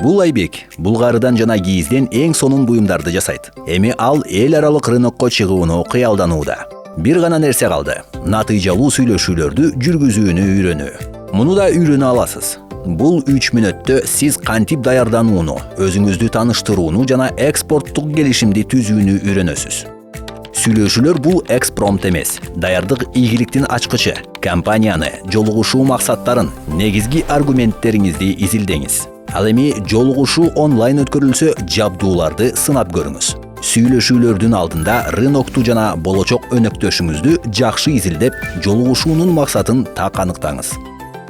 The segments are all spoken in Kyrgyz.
Бул Айбек Булгарыдан жана кийизден эң сонун буюмдарды жасайт. Эми ал эл аралык рынокко чыгууну кыялданууда. Бир гана нерсе калды. Натыйжалуу сүйлөшүүлөрдү жүргүзүүнү үйрөнүү. Муну да үйрөнө аласыз. Бул 3 мүнөттө сиз кантип даярданууну, өзүңүздү тааныштырууну жана экспорттук келишимди түзүүнү үйрөнөсүз. Сүйлөшүүлөр бул экспромт эмес, даярдык ийгиликтин ачкычы. Компанияны, жолугушуу максаттарын, негизги аргументтериңизди изилдеңиз. Ал эми жолугушуу онлайн өткөрүлсө, жабдууларды сынап көрүңүз. Сүйлөшүүлөрдүн алдында рынокту жана болочок өнөктөшүңүздү жакшы изилдеп, жолугушуунун максатын так аныктаңыз.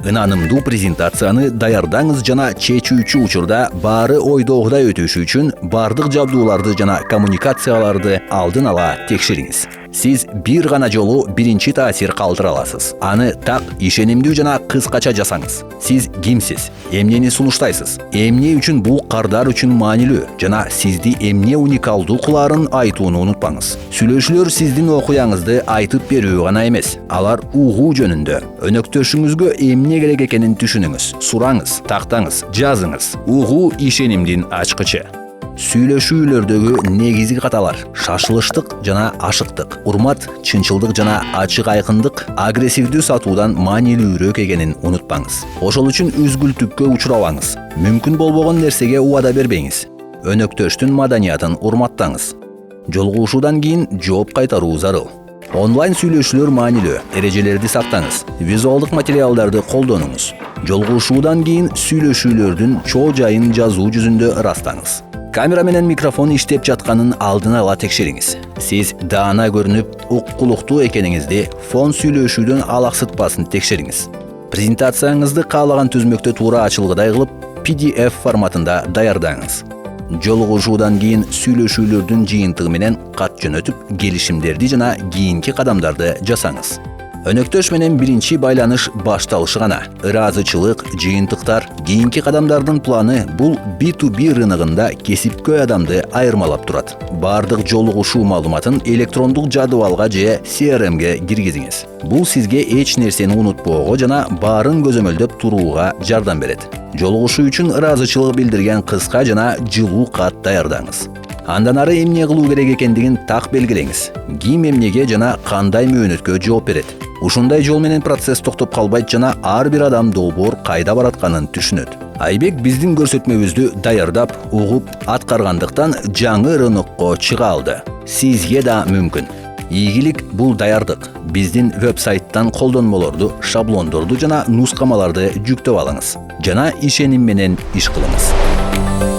Ынанымдуу презентацияны даярдаңыз жана чечүүчү учурда баары ойдогудай өтүшү үчүн бардык жабдууларды жана коммуникацияларды алдын ала текшериңиз. Сиз бир гана жолу биринчи таасир калтыра аласыз. Аны так, ишенимдүү жана кыскача жасаңыз. Сиз кимсиз? Эмнени сунуштайсыз? Эмне үчүн бул кардар үчүн маанилүү жана сизди эмне уникалдуу кылаарын айтууну унутпаңыз. Сүйлөшүүлөр сиздин окуяңызды айтып берүү гана эмес, алар угуу жөнүндө. Өнөктөшүңүзгө эмне керек экенин түшүнүңүз, сураңыз, тактаңыз, жазыңыз. Угуу ишенимдин ачкычы. Сүйлөшүүлөрдөгү негизги каталар: шашылыштык жана ашыктык, урмат, чынчылдык жана ачык айкындык агрессивдүү сатуудан маанилүүрөөк экенин унутпаңыз. Ошол үчүн үзгүлтүккө учурабаңыз. Мүмкүн болбогон нерсеге убада бербеңиз. Өнөктөштүн маданиятын урматтаңыз. Жолугушуудан кийин жооп кайтаруу зарыл. Онлайн сүйлөшүүлөр маанилүү, эрежелерди сактаңыз. Визуалдык материалдарды колдонуңуз. Жолугушуудан кийин сүйлөшүүлөрдүн чоо жайын жазуу жүзүндө ырастаңыз. Камера менен микрофон иштеп жатканын алдын ала текшериңиз. Сиз даана көрүнүп, уккулуктуу экениңизди фон сүйлөшүүдөн алаксытпасын текшериңиз. Презентацияңызды каалаган түзмөктө туура ачылгыдай кылып, PDF форматында даярдаңыз. Жолугушуудан кийин сүйлөшүүлөрдүн жыйынтыгы менен кат жөнөтүп, келишимдерди жана кийинки кадамдарды жасаңыз. Өнөктөш менен биринчи байланыш башталышы гана. Ыраазычылык, жыйынтыктар, кийинки кадамдардын планы бул B2B рыногунда кесипкөй адамды айырмалап турат. Бардык жолугушуу маалыматын электрондук жадыбалга же CRM-ге киргизиңиз. Бул сизге эч нерсени унутпоого жана баарын көзөмөлдөп турууга жардам берет. Жолугушуу үчүн ыраазычылык билдирген кыска жана жылуу кат даярдаңыз. Андан ары эмне кылуу керек экендигин так белгилеңиз. Ким эмнеге жана кандай мөөнөткө жооп берет. Ушундай жол менен процесс токтоп калбайт жана ар бир адам долбоор кайда баратканын түшүнөт. Айбек биздин көрсөтмөбүздү даярдап, угуп, аткаргандыктан жаңы рынокко чыга алды. Сизге да мүмкүн. Ийгилик бул даярдык. Биздин веб-сайттан колдонмолорду, шаблондорду жана нускамаларды жүктөп алыңыз. Жана ишеним менен иш кылыңыз.